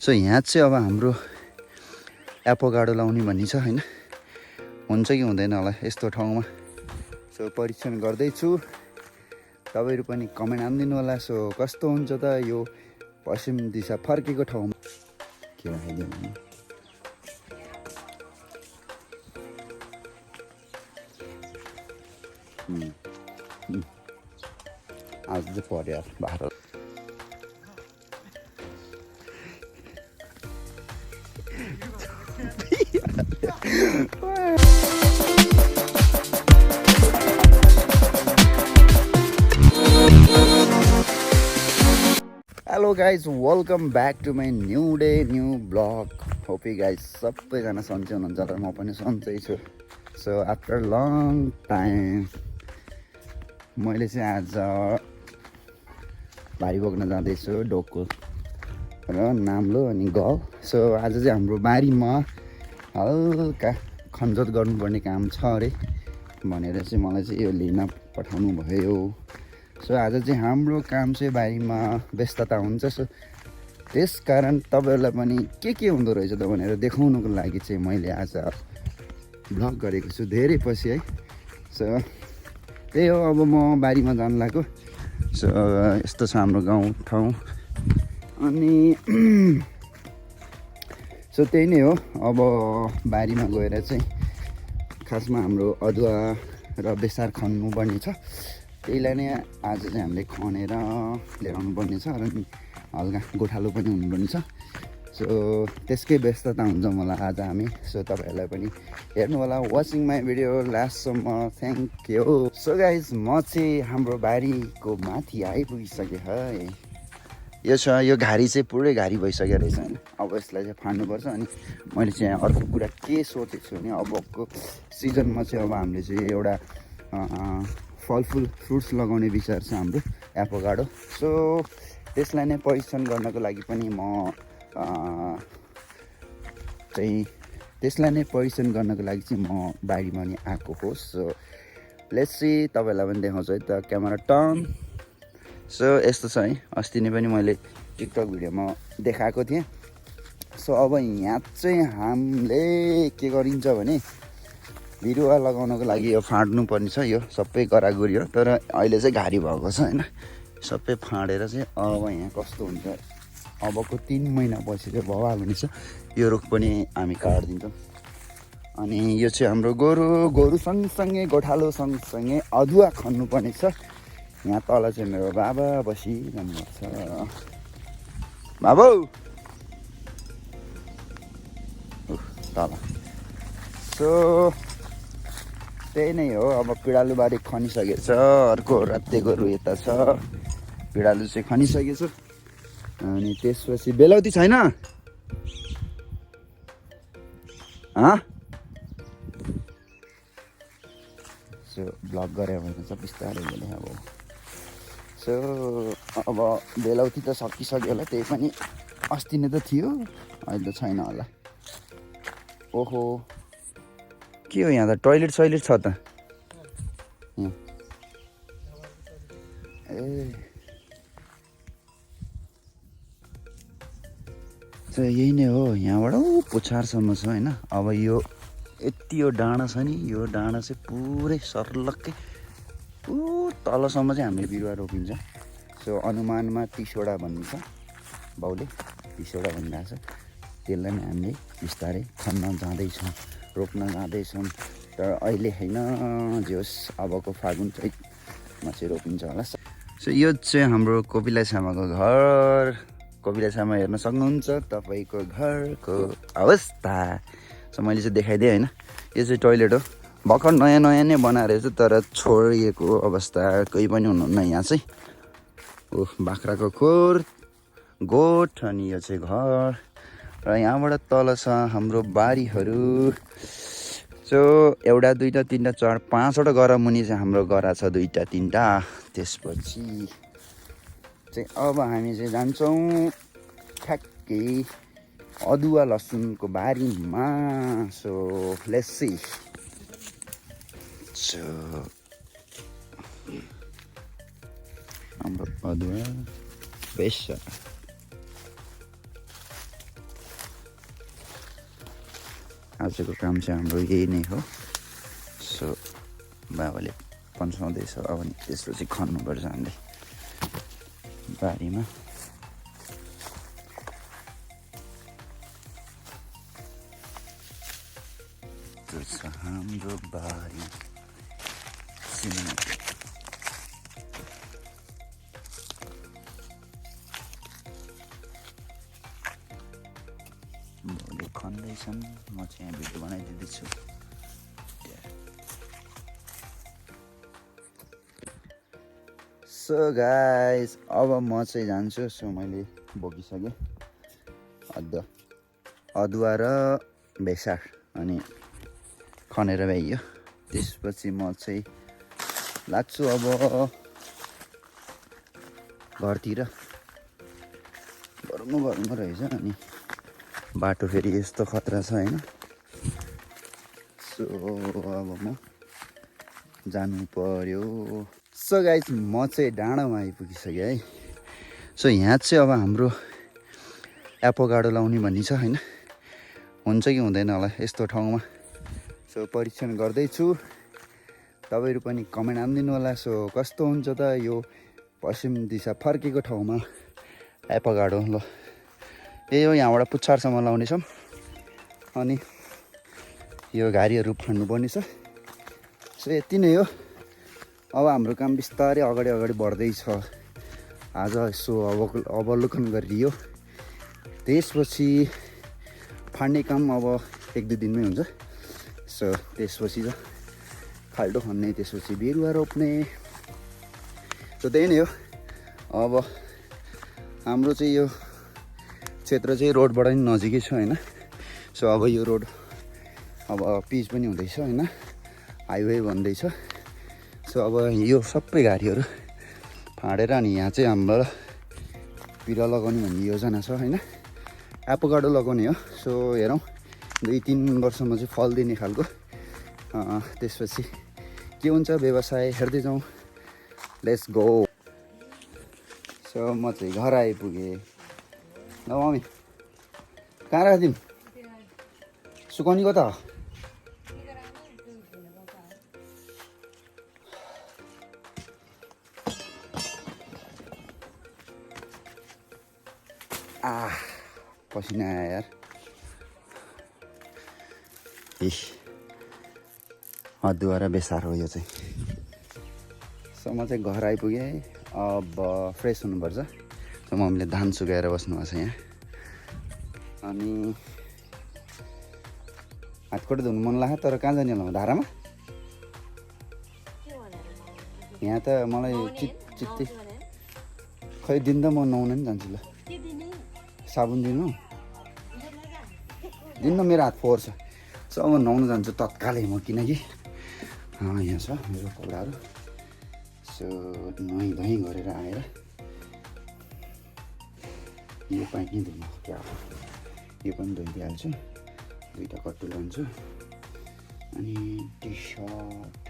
So यहाँ चाहिँ अब हाम्रो एपोगाडो लाउने भन्ने छ हैन, हुन्छ कि हुँदैन होला यस्तो ठाउँमा। सो परीक्षण गर्दैछु, तपाईहरु पनि कमेन्ट हान्दिनु होला। सो कस्तो हुन्छ त यो पश्चिम दिशा फर्केको ठाउँमा। के राखिदिनु आज चाहिँ पर्यो Bharat. Hello guys, welcome back to my new day new blog. Hope you guys सबैजना सन्चै हुनुहुन्छ र म पनि सन्चै छु। सो आफ्टर लङ टाइम मैले चाहिँ आज भारी बोक्न जाँदैछु डोको र नाम्लो अनि गाउँ। सो आज चाहिँ हाम्रो बारीमा हल्का खनजोत गर्नुपर्ने काम छ अरे भनेर चाहिँ मलाई चाहिँ यो लिन पठाउनु भयो। सो आज चाहिँ हाम्रो काम चाहिँ बारीमा व्यस्तता हुन्छ। सो त्यस कारण तपाईँहरूलाई पनि के हुँदो रहेछ त भनेर देखाउनुको लागि चाहिँ मैले आज भ्लग गरेको छु धेरै पछि है। सो त्यही हो, अब म बारीमा जानु लाग्यो। सो यस्तो छ हाम्रो गाउँ ठाउँ अनि सो त्यही नै हो। अब बारीमा गएर चाहिँ खासमा हाम्रो अदुवा र बेसार खन्नु पर्ने छ, त्यहीलाई नै आज चाहिँ हामीले खनेर लिएर आउनुपर्ने छ र हल्का गोठालो पनि हुनुपर्ने छ। सो त्यसकै व्यस्तता हुन्छ मलाई आज हामी। सो तपाईँहरूलाई पनि हेर्नु होला, वाचिङ माई भिडियो लास्टसम्म। Thank you. सो गाइज, म चाहिँ हाम्रो बारीको माथि आइपुगिसकेँ है। यो छ, यो घारी चाहिँ पुरै घारी भइसक्यो रहेछ होइन। अब यसलाई चाहिँ फाड्नुपर्छ। अनि मैले चाहिँ अर्को कुरा के सोचेको छु भने अबको सिजनमा चाहिँ अब हामीले चाहिँ एउटा फलफुल फ्रुट्स लगाउने विचार छ हाम्रो एपोगाडो। सो त्यसलाई नै परीक्षण गर्नको लागि पनि म बारीमा नि आएको हो। सो लेट्स सी, तपाईँलाई पनि देखाउँछु है त, क्यामेरा टर्न। सो यस्तो छ है, अस्ति नै पनि मैले टिकटक भिडियोमा देखाएको थिएँ। सो अब यहाँ चाहिँ हामीले के गरिन्छ भने बिरुवा लगाउनको लागि यो फाँड्नु पर्ने छ। यो सबै गरागुरी हो, तर अहिले चाहिँ घारी भएको छ होइन। सबै फाँडेर चाहिँ अब यहाँ कस्तो हुन्छ, अबको 3 महिनापछि चाहिँ भवाल हुनेछ। यो रुख पनि हामी काटिदिन्छौँ। अनि यो चाहिँ हाम्रो गोरु सँगसँगै गोठालो सँगसँगै अदुवा खन्नुपर्ने छ। यहाँ तल चाहिँ मेरो बाबा बसिरहनु भएको छ। बाबु तल। सो त्यही नै हो। अब पिँडालु बारी खनिसकेको छ, अर्को राते गोरु यता छ, पिँडालु चाहिँ खनिसकेको छ। अनि त्यसपछि बेलौती छैन सो ब्लग गऱ्यो भने चाहिँ बिस्तारै बोले अब। सो अब बेलौती त सकिसक्यो होला, त्यही पनि अस्ति नै त थियो, अहिले त छैन होला। ओहो, के हो यहाँ त टोइलेट छ त यहाँ? ए सो यही नै हो, यहाँबाट पुछारसम्म छ होइन। अब यो यति यो डाँडा छ नि, यो डाँडा चाहिँ पुरै सर्लक्कै तलसम्म चाहिँ हामीले बिरुवा रोपिन्छ। सो अनुमानमा 30वटा भन्ने छ, बाउले 30वटा भनिरहेको छ। त्यसलाई नै हामीले बिस्तारै खन्न जाँदैछौँ, रोप्न जाँदैछौँ। तर अहिले होइन, जे होस् अबको फागुन चैतमा चाहिँ रोपिन्छ होला। सो यो चाहिँ हाम्रो कोपिला छामाको घर। कोपिला छामा हेर्न सक्नुहुन्छ तपाईँको घरको अवस्था। सो मैले चाहिँ देखाइदिएँ होइन। यो चाहिँ टोइलेट हो, भर्खर नयाँ नै बनाएर चाहिँ, तर छोडिएको अवस्था कोही पनि हुनुहुन्न यहाँ चाहिँ। बाख्राको खोर, गोठ, अनि यो चाहिँ घर। र यहाँबाट तल छ हाम्रो बारीहरू। सो 1 2 3 4 5वटा गरा मुनि चाहिँ हाम्रो गरा छ 2 3। त्यसपछि चाहिँ अब हामी चाहिँ जान्छौँ ठ्याक्कै अदुवा लसुनको बारीमा। So let's see. सो हाम्रो अदुवा बेस आजको काम चाहिँ हाम्रो यही नै हो। सो बाबाले पन्साउँदैछ, अब नि त्यसपछि खन्नुपर्छ हामीले बारीमा। त्यो छ हाम्रो बारी। बाउले खन्दैछन्, म चाहिँ यहाँ भिडियो बनाइदिँदैछु। सो गाइस, अब म चाहिँ जान्छु। सो मैले बोकिसकेँ अदुवा र बेसार, अनि खनेर भ्याइयो। त्यसपछि म चाहिँ लाग्छु अब घरतिर। गरौँ रहेछ, अनि बाटो फेरि यस्तो खतरा छ होइन। सो अब म जानु पर्यो। सो गाइस, म चाहिँ डाँडामा आइपुगिसकेँ है। सो यहाँ चाहिँ अब हाम्रो एपोकाडो लाउने भन्ने छ होइन, हुन्छ कि हुँदैन होला यस्तो ठाउँमा। सो परीक्षण गर्दैछु, तपाईँहरू पनि कमेन्ट हानिदिनु होला। सो कस्तो हुन्छ त यो पश्चिम दिशा फर्केको ठाउँमा एपोकाडो। ल यही हो, यहाँबाट पुच्छारसम्म लाउनेछौँ, अनि यो घारीहरू फान्नुपर्ने छ। सो यति नै हो। अब हाम्रो काम बिस्तारै अगाडि बढ्दैछ। आज यसो अवलोकन गरियो, त्यसपछि फाड्ने काम अब 1-2 दिनमै हुन्छ। सो त्यसपछि त खाल्डो खन्ने, त्यसपछि बिरुवा रोप्ने। सो त्यही नै हो। अब हाम्रो चाहिँ यो क्षेत्र चाहिँ रोडबाट नि नजिकै छ होइन। सो अब यो रोड अब पिच पनि हुँदैछ होइन, हाइवे बन्दैछ। सो अब यो सबै घारीहरू फाँडेर अनि यहाँ चाहिँ हाम्रो बिरुवा लगाउने भन्ने योजना छ होइन। एपोकाडो लगाउने हो। सो हेरौँ 2-3 वर्षमा चाहिँ फल दिने खालको। त्यसपछि के हुन्छ व्यवसाय हेर्दै जाउँ। Let's go. सो म चाहिँ घर आइपुगेँ। ल मम्मी, कहाँ राखिदिउँ? सुकाउने कता हो? पसिना आयो यार। अदुवा र बेसार हो यो चाहिँ। सो म चाहिँ घर आइपुगेँ। अब फ्रेस हुनुपर्छ। सो मम्मीले धान सुकाएर बस्नुभएको छ यहाँ। अनि हातखुट्टा धुनु मन लाग्यो, तर कहाँ जाने होला? धारामा? यहाँ त मलाई चित्ती खै दिन त म नुहाउन नि जान्छु। ल साबुन दिनु मेरो हात फोहोर छ। सो अब नुहाउनु जान्छु तत्कालै म, किनकि यहाँ छ मेरो कपडाहरू। सो नुहाइ धुवाइ गरेर आएर यो पाइँ नै धुनु क्या हो, यो पनि धोइदिइहाल्छु। 2टा कट्टु लान्छु, अनि टी सर्ट।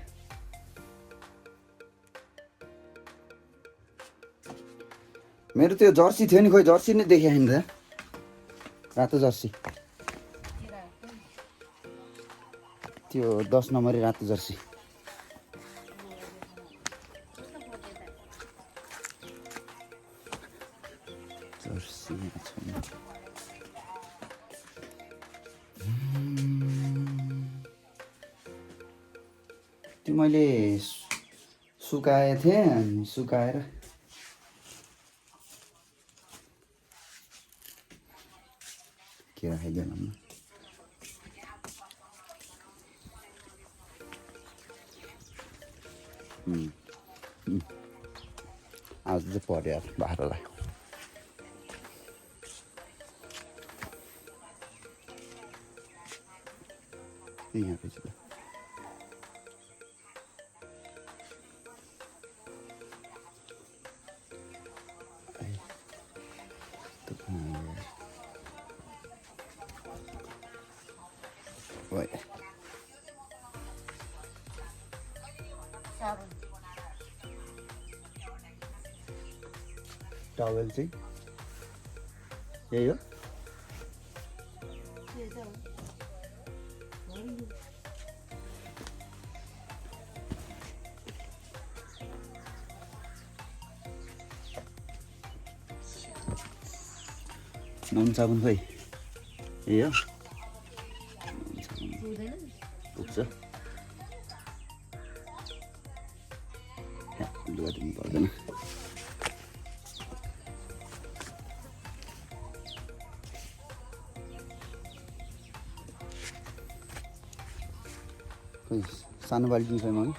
मेरो त्यो जर्सी थियो नि, खोइ जर्सी नै देखाएन त। रातो जर्सी, त्यो 10 नम्बरी रातो जर्सी। जर्सी छैन। त्यो मैले सुकाएको थिएँ, अनि सुकाएर के राखिदियो भन्नु। आज चाहिँ पर्यो यार भारोलाई। यहाँ पछि ल टावेल चाहिँ यही हो। नुन साबुन खोइ ए हो पुग्छ लुगा दिनु पर्दैन खोइ सानो बाल्टी छैन कि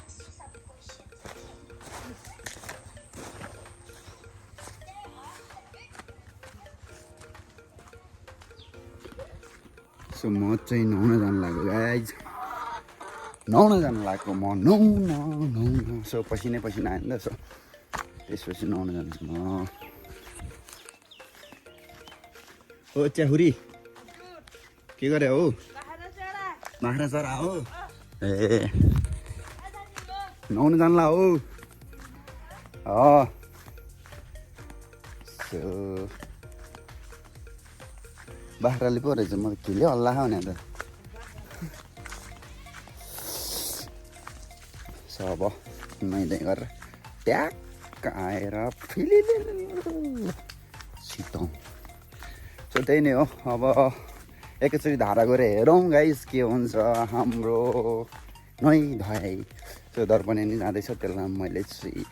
सो म चाहिँ नुहाउन जानु लाग्यो गाइज नुहाउन जानु लाग्यो म नुहाउन सो पसिनै पसिना आयो नि त सो त्यसपछि नुहाउन जान्छु म हो च्याहुरी के गरे हो बाख्रा चरा हो ए नुहाउन जान्ला हो सो बाख्राले पो रहेछ म त खेल्यो हल्ला खाउने त अब नुहाइधुवाइ गरेर ट्याक्क आएर सिटाउँ सो त्यही नै हो अब एकैचोटि धारा गएर हेरौँ गाइस के हुन्छ हाम्रो नुहाइधुवाइ त्यो दर्पण नि जाँदैछ त्यसलाई मैले चाहिँ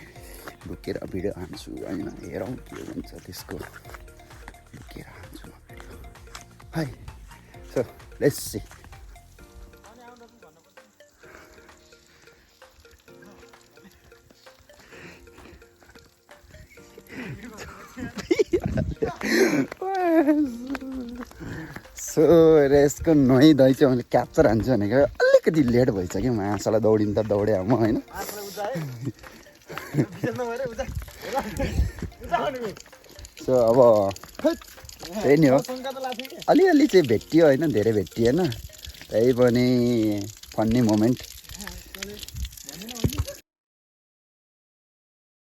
लुकेर भिडियो हान्छु होइन हेरौँ के हुन्छ त्यसको लुकेर हान्छु म भिडियो है सो लेट्स सी सो यसको नुहाइधुवाइ चाहिँ मैले क्याप्चर हान्छु भनेको अलिकति लेट भइसक्यो माछालाई दौडिनु त दौडेँ म होइन सो अब त्यही नि हो अलिअलि चाहिँ भेटियो होइन धेरै भेटिएन त्यही पनि फन्नी मोमेन्ट